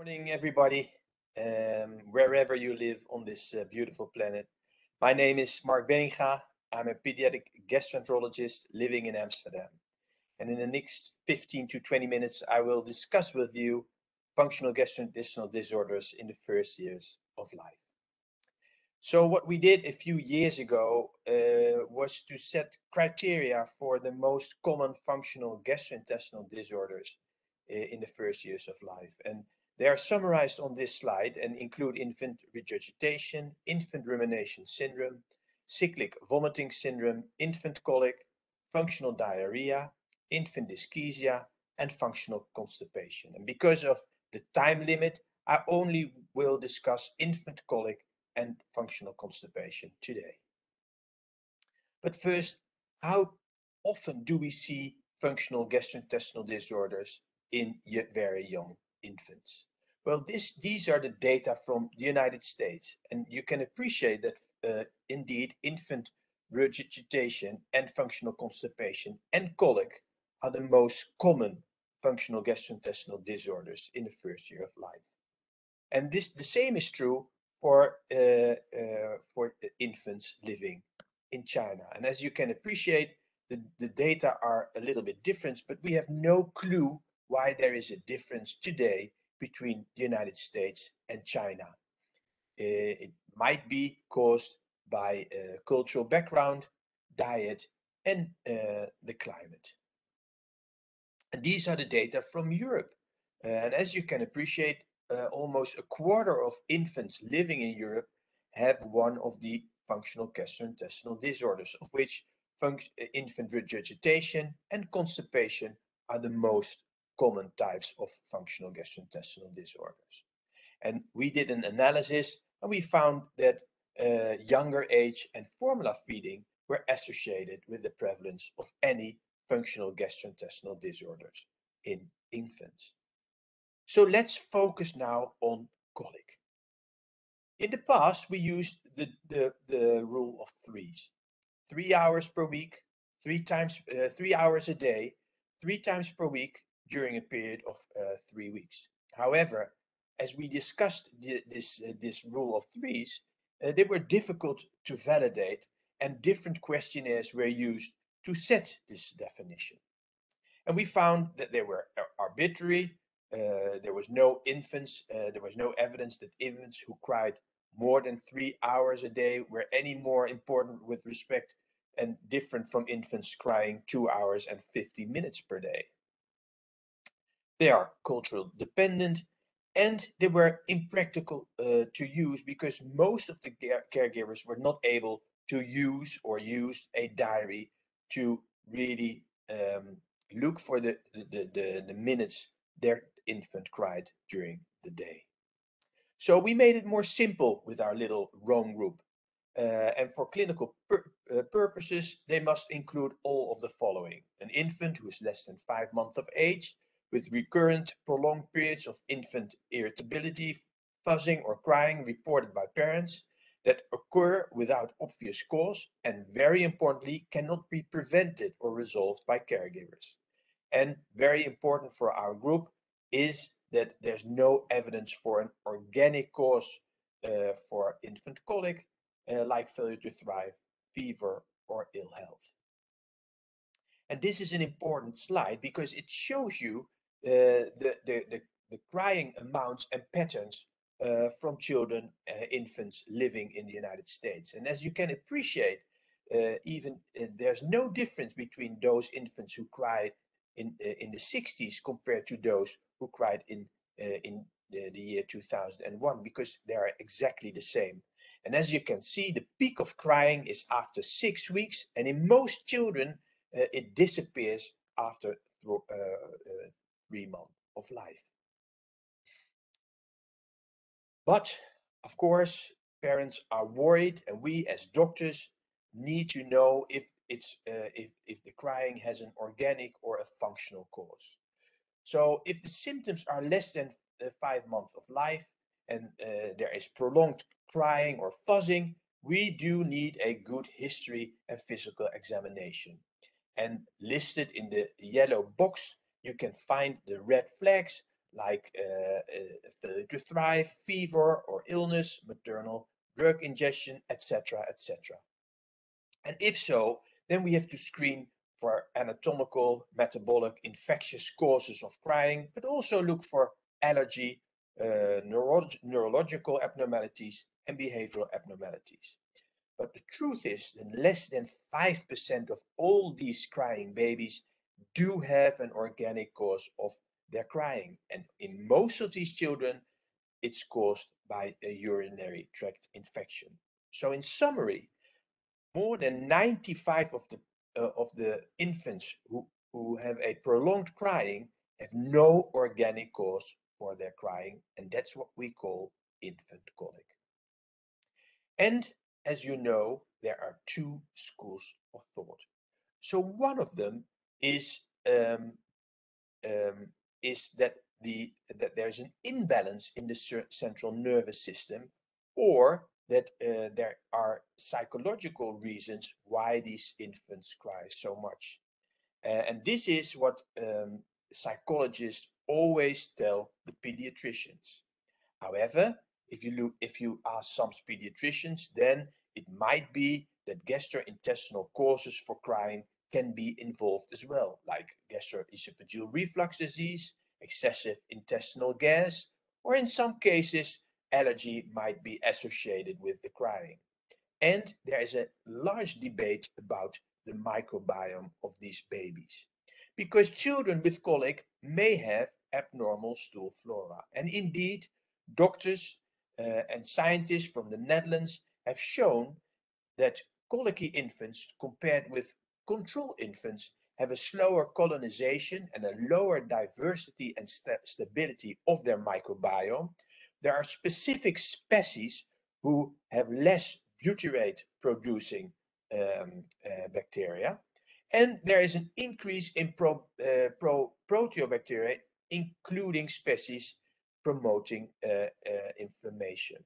Morning, everybody, wherever you live on this beautiful planet. My name is Marc Benninga. I'm a pediatric gastroenterologist living in Amsterdam. And in the next 15 to 20 minutes, I will discuss with you functional gastrointestinal disorders in the first years of life. So what we did a few years ago was to set criteria for the most common functional gastrointestinal disorders in the first years of life. And they are summarized on this slide and include infant regurgitation, infant rumination syndrome, cyclic vomiting syndrome, infant colic, functional diarrhea, infant dyschezia, and functional constipation. And because of the time limit, I only will discuss infant colic and functional constipation today. But first, how often do we see functional gastrointestinal disorders in very young infants? Well, these are the data from the United States, and you can appreciate that indeed infant regurgitation and functional constipation and colic are the most common functional gastrointestinal disorders in the first year of life. And the same is true for infants living in China. And as you can appreciate, the data are a little bit different, but we have no clue why there is a difference today between the United States and China. It might be caused by cultural background, diet, and the climate. And these are the data from Europe. And as you can appreciate, almost a quarter of infants living in Europe have one of the functional gastrointestinal disorders, of which infant regurgitation and constipation are the most common types of functional gastrointestinal disorders. And we did an analysis and we found that younger age and formula feeding were associated with the prevalence of any functional gastrointestinal disorders in infants. So let's focus now on colic. In the past, we used the rule of threes. 3 hours per week, 3 hours a day, 3 times per week during a period of 3 weeks. However, as we discussed this rule of threes, they were difficult to validate and different questionnaires were used to set this definition. And we found that they were arbitrary. There was no evidence that infants who cried more than 3 hours a day were any more important with respect and different from infants crying 2 hours and 50 minutes per day. They are cultural dependent and they were impractical to use because most of the caregivers were not able to use or used a diary to really look for the minutes their infant cried during the day. So we made it more simple with our little Rome group. And for clinical purposes, they must include all of the following. An infant who is less than 5 months of age with recurrent prolonged periods of infant irritability, fuzzing or crying reported by parents that occur without obvious cause and very importantly cannot be prevented or resolved by caregivers. And very important for our group is that there's no evidence for an organic cause for infant colic, like failure to thrive, fever, or ill health. And this is an important slide because it shows you the crying amounts and patterns from children, infants living in the United States. And as you can appreciate, there's no difference between those infants who cry in the 60s compared to those who cried in the year 2001 because they are exactly the same. And as you can see, the peak of crying is after 6 weeks, and in most children, it disappears after 3 months of life. But of course, parents are worried, and we as doctors need to know if the crying has an organic or a functional cause. So if the symptoms are less than 5 months of life and there is prolonged crying or fuzzing, we do need a good history and physical examination. And listed in the yellow box, you can find the red flags like failure to thrive, fever or illness, maternal drug ingestion, etc., etc. And if so, then we have to screen for anatomical, metabolic, infectious causes of crying, but also look for allergy, neurological abnormalities, and behavioral abnormalities. But the truth is that less than 5% of all these crying babies do have an organic cause of their crying. And in most of these children, it's caused by a urinary tract infection. So in summary, more than 95 of the infants who have a prolonged crying have no organic cause for their crying, and that's what we call infant colic. And as you know, there are two schools of thought. So one of them is um, um, that there's an imbalance in the central nervous system, or that there are psychological reasons why these infants cry so much. And this is what psychologists always tell the pediatricians. However, if you ask some pediatricians, then it might be that gastrointestinal causes for crying can be involved as well, like gastroesophageal reflux disease, excessive intestinal gas, or in some cases, allergy might be associated with the crying. And there is a large debate about the microbiome of these babies. Because children with colic may have abnormal stool flora. And indeed, doctors and scientists from the Netherlands have shown that colicky infants compared with control infants have a slower colonization and a lower diversity and stability of their microbiome. There are specific species who have less butyrate producing bacteria, and there is an increase in proteobacteria, including species promoting inflammation.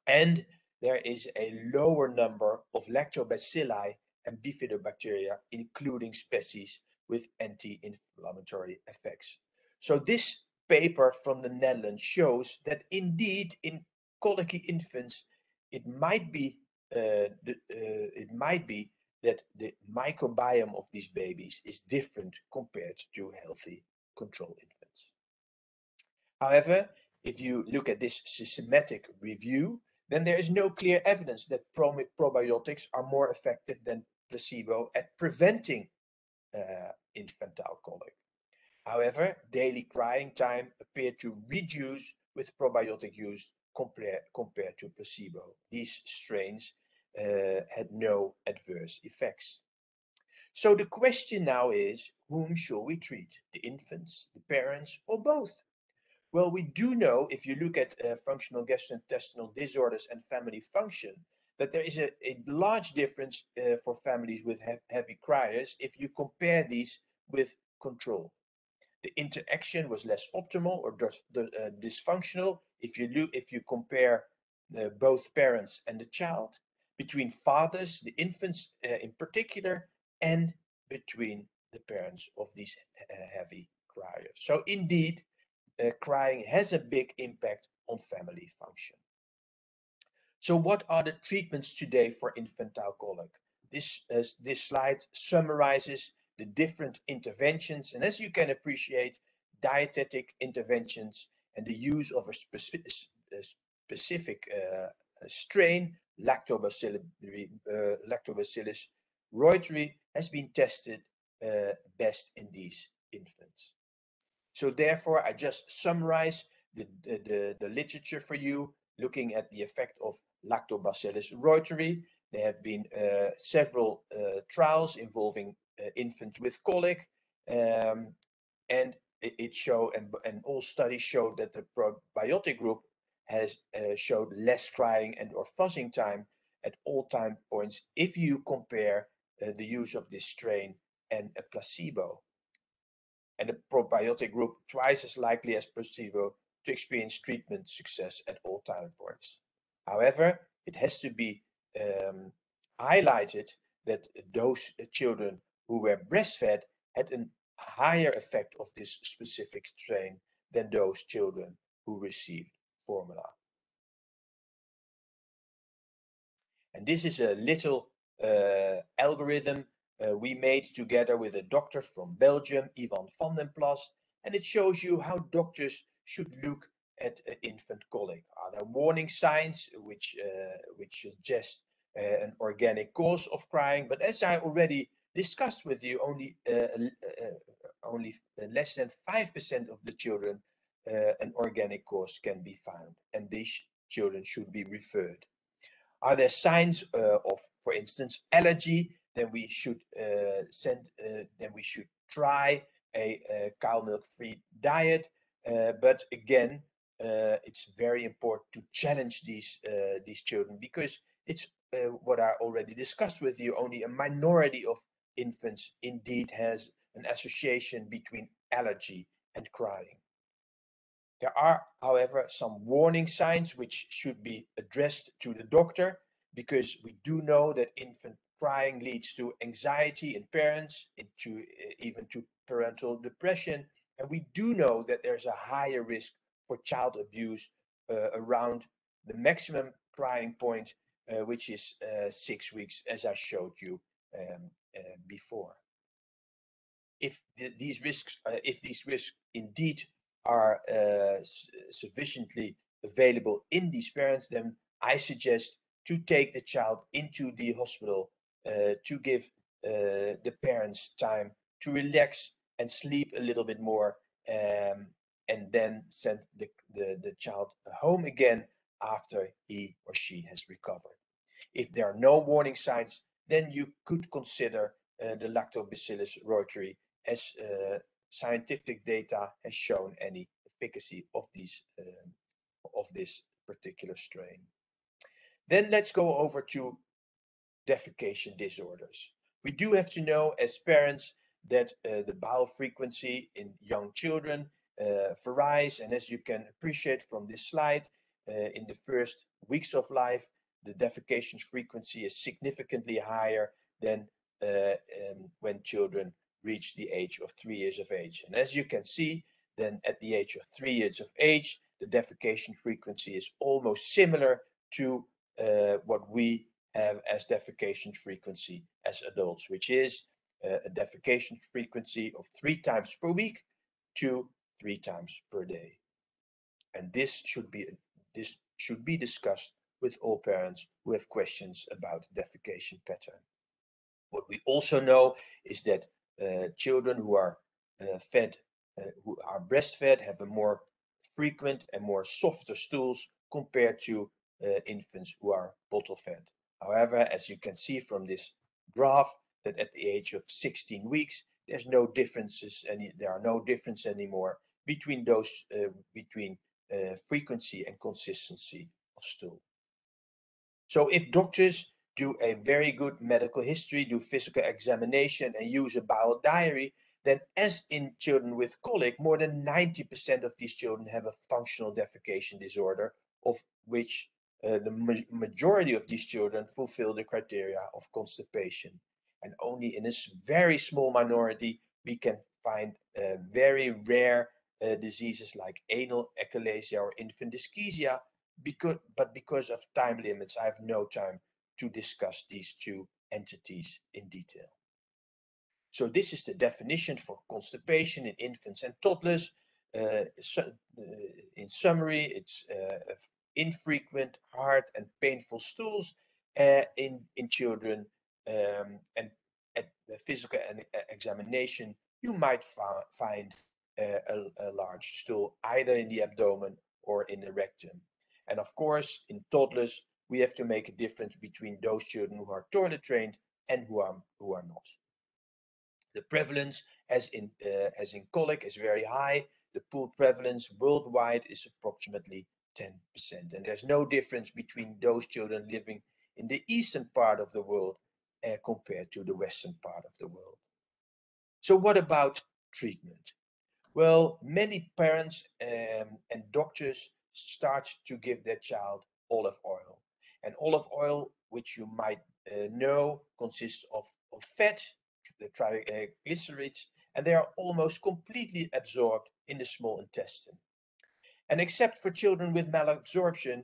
And there is a lower number of lactobacilli and bifidobacteria, including species with anti-inflammatory effects. So this paper from the Netherlands shows that indeed in colicky infants, it might be that the microbiome of these babies is different compared to healthy control infants. However, if you look at this systematic review, then there is no clear evidence that probiotics are more effective than placebo at preventing infantile colic. However, daily crying time appeared to reduce with probiotic use compared to placebo. These strains had no adverse effects. So the question now is, whom shall we treat? The infants, the parents, or both? Well, we do know, if you look at functional gastrointestinal disorders and family function, that there is a large difference for families with heavy criers if you compare these with control. The interaction was less optimal or dysfunctional if you compare both parents and the child, between fathers, the infants in particular, and between the parents of these heavy criers. So indeed, crying has a big impact on family function. So what are the treatments today for infantile colic? This slide summarizes the different interventions, and as you can appreciate, dietetic interventions and the use of a specific strain, Lactobacillus reuteri, has been tested best in these infants. So therefore, I just summarize the literature for you, looking at the effect of Lactobacillus reuteri. There have been several trials involving infants with colic, and all studies showed that the probiotic group has showed less crying and or fuzzing time at all time points if you compare the use of this strain and a placebo. And the probiotic group twice as likely as placebo to experience treatment success at all time points. However, it has to be highlighted that those children who were breastfed had a higher effect of this specific strain than those children who received formula. And this is a little algorithm we made together with a doctor from Belgium, Ivan van den Plas, and it shows you how doctors should look at infant colic. Are there warning signs which suggest an organic cause of crying? But as I already discussed with you, only less than 5% of the children an organic cause can be found, and these children should be referred. Are there signs of, for instance, allergy? Then we should try a cow milk-free diet. But again, it's very important to challenge these children, because it's what I already discussed with you. Only a minority of infants indeed has an association between allergy and crying. There are, however, some warning signs which should be addressed to the doctor, because we do know that infant crying leads to anxiety in parents, even to parental depression, and we do know that there's a higher risk for child abuse around the maximum crying point, which is 6 weeks, as I showed you before. If these risks indeed are sufficiently available in these parents, then I suggest to take the child into the hospital to give the parents time to relax and sleep a little bit more, and then send the child home again after he or she has recovered. If there are no warning signs, then you could consider the Lactobacillus reuteri, as scientific data has shown any efficacy of this particular strain. Then let's go over to defecation disorders. We do have to know as parents that the bowel frequency in young children varies, and as you can appreciate from this slide, in the first weeks of life, the defecation frequency is significantly higher than when children reach the age of 3 years of age. And as you can see, then at the age of 3 years of age, the defecation frequency is almost similar to what we have as defecation frequency as adults, which is a defecation frequency of 3 times per week to 3 times per day. And this should be discussed with all parents who have questions about defecation pattern. What we also know is that children who are who are breastfed have a more frequent and more softer stools compared to infants who are bottle fed. However, as you can see from this graph, that at the age of 16 weeks, there are no differences anymore between frequency and consistency of stool. So if doctors do a very good medical history, do physical examination, and use a bowel diary, then as in children with colic, more than 90% of these children have a functional defecation disorder, of which the majority of these children fulfill the criteria of constipation. And only in a very small minority we can find very rare diseases like anal achalasia or infant dyschezia, because of time limits, I have no time to discuss these two entities in detail. So this is the definition for constipation in infants and toddlers. In summary, it's infrequent, hard, and painful stools in children, and at the physical examination, you might find a large stool either in the abdomen or in the rectum. And of course, in toddlers, we have to make a difference between those children who are toilet trained and who are not. The prevalence, as in colic, is very high. The pool prevalence worldwide is approximately 10%, and there's no difference between those children living in the eastern part of the world compared to the western part of the world. So what about treatment? Well, many parents and doctors start to give their child olive oil. And olive oil, which you might know, consists of fat, the triglycerides, and they are almost completely absorbed in the small intestine. And except for children with malabsorption,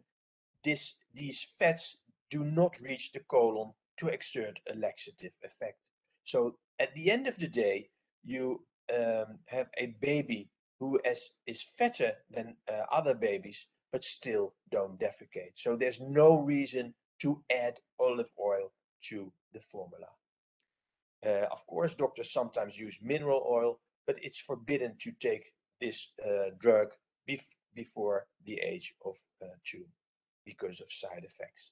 these fats do not reach the colon to exert a laxative effect. So at the end of the day, you have a baby who is fatter than other babies, but still don't defecate. So there's no reason to add olive oil to the formula. Of course, doctors sometimes use mineral oil, but it's forbidden to take this drug before the age of 2 because of side effects.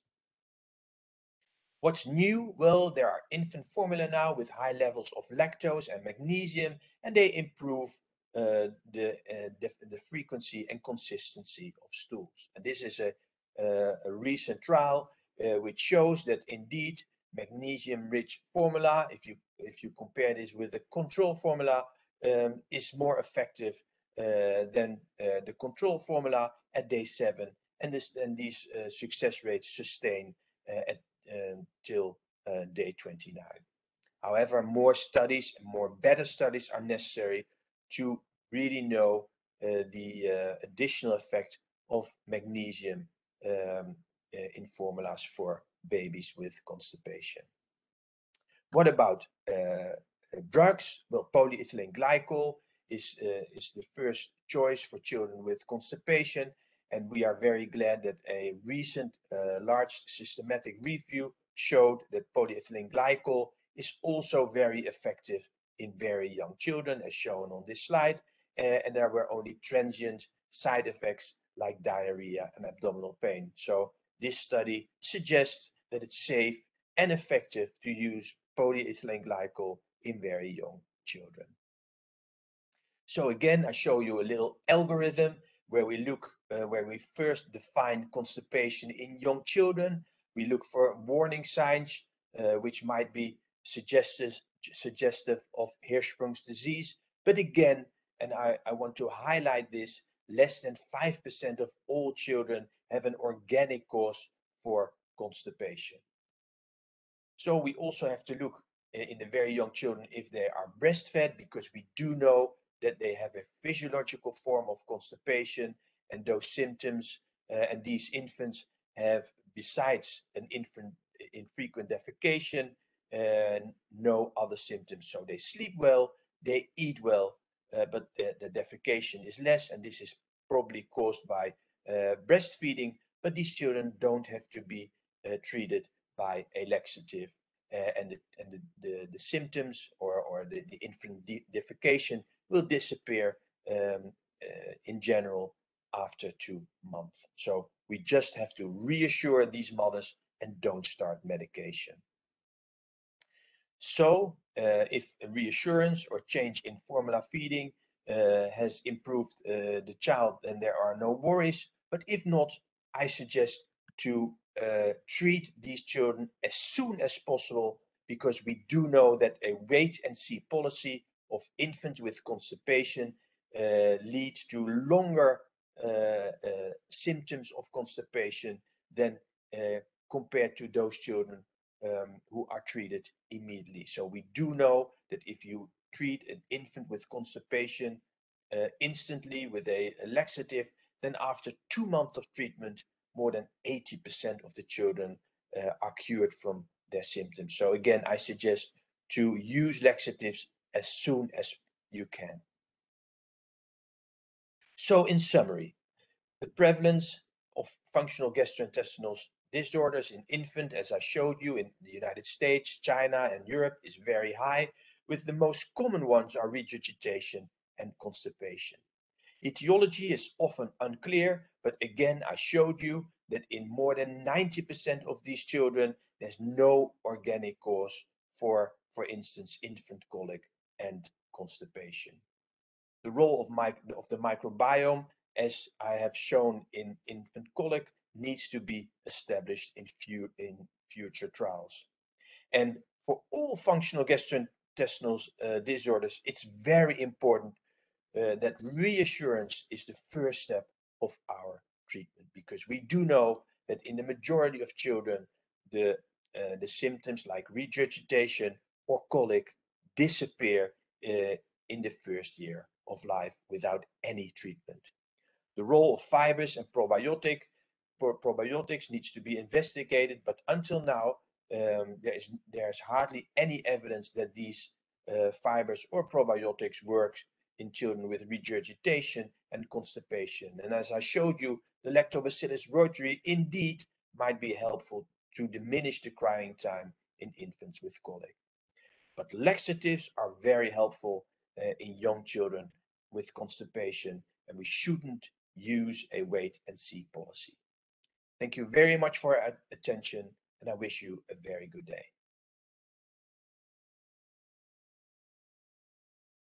What's new? Well, there are infant formula now with high levels of lactose and magnesium, and they improve the frequency and consistency of stools. And this is a recent trial which shows that indeed magnesium-rich formula, if you compare this with the control formula, is more effective than the control formula at day 7, and these success rates sustain till day 29. However, more studies and more better studies are necessary to really know the additional effect of magnesium in formulas for babies with constipation. What about drugs? Well, polyethylene glycol is the first choice for children with constipation, and we are very glad that a recent large systematic review showed that polyethylene glycol is also very effective in very young children, as shown on this slide, and there were only transient side effects like diarrhea and abdominal pain. So this study suggests that it's safe and effective to use polyethylene glycol in very young children. So again, I show you a little algorithm where we first define constipation in young children. We look for warning signs which might be suggestive of Hirschsprung's disease. But again, and I want to highlight this, less than 5% of all children have an organic cause for constipation. So we also have to look in the very young children if they are breastfed, because we do know that they have a physiological form of constipation, and those symptoms and these infants have, besides an infrequent defecation, no other symptoms. So they sleep well, they eat well, but the defecation is less, and this is probably caused by breastfeeding, but these children don't have to be treated by a laxative, and the symptoms or the infant defecation will disappear in general after 2 months. So we just have to reassure these mothers and don't start medication. So if reassurance or change in formula feeding has improved the child, then there are no worries. But if not, I suggest to treat these children as soon as possible, because we do know that a wait and see policy of infants with constipation leads to longer symptoms of constipation than compared to those children who are treated immediately. So we do know that if you treat an infant with constipation instantly with a laxative, then after 2 months of treatment, more than 80% of the children are cured from their symptoms. So again, I suggest to use laxatives as soon as you can. So in summary, the prevalence of functional gastrointestinal disorders in infant, as I showed you, in the United States, China, and Europe, is very high, with the most common ones are regurgitation and constipation. Etiology is often unclear, but again, I showed you that in more than 90% of these children, there's no organic cause for instance, infant colic and constipation. The role of the microbiome, as I have shown in infant colic, needs to be established in future trials. And for all functional gastrointestinal disorders, it's very important that reassurance is the first step of our treatment, because we do know that in the majority of children, the symptoms like regurgitation or colic disappear in the first year of life without any treatment. The role of fibers and probiotics needs to be investigated, but until now, there's hardly any evidence that these fibers or probiotics works in children with regurgitation and constipation. And as I showed you, the Lactobacillus reuteri indeed might be helpful to diminish the crying time in infants with colic. But laxatives are very helpful in young children with constipation, and we shouldn't use a wait and see policy. Thank you very much for your attention, and I wish you a very good day.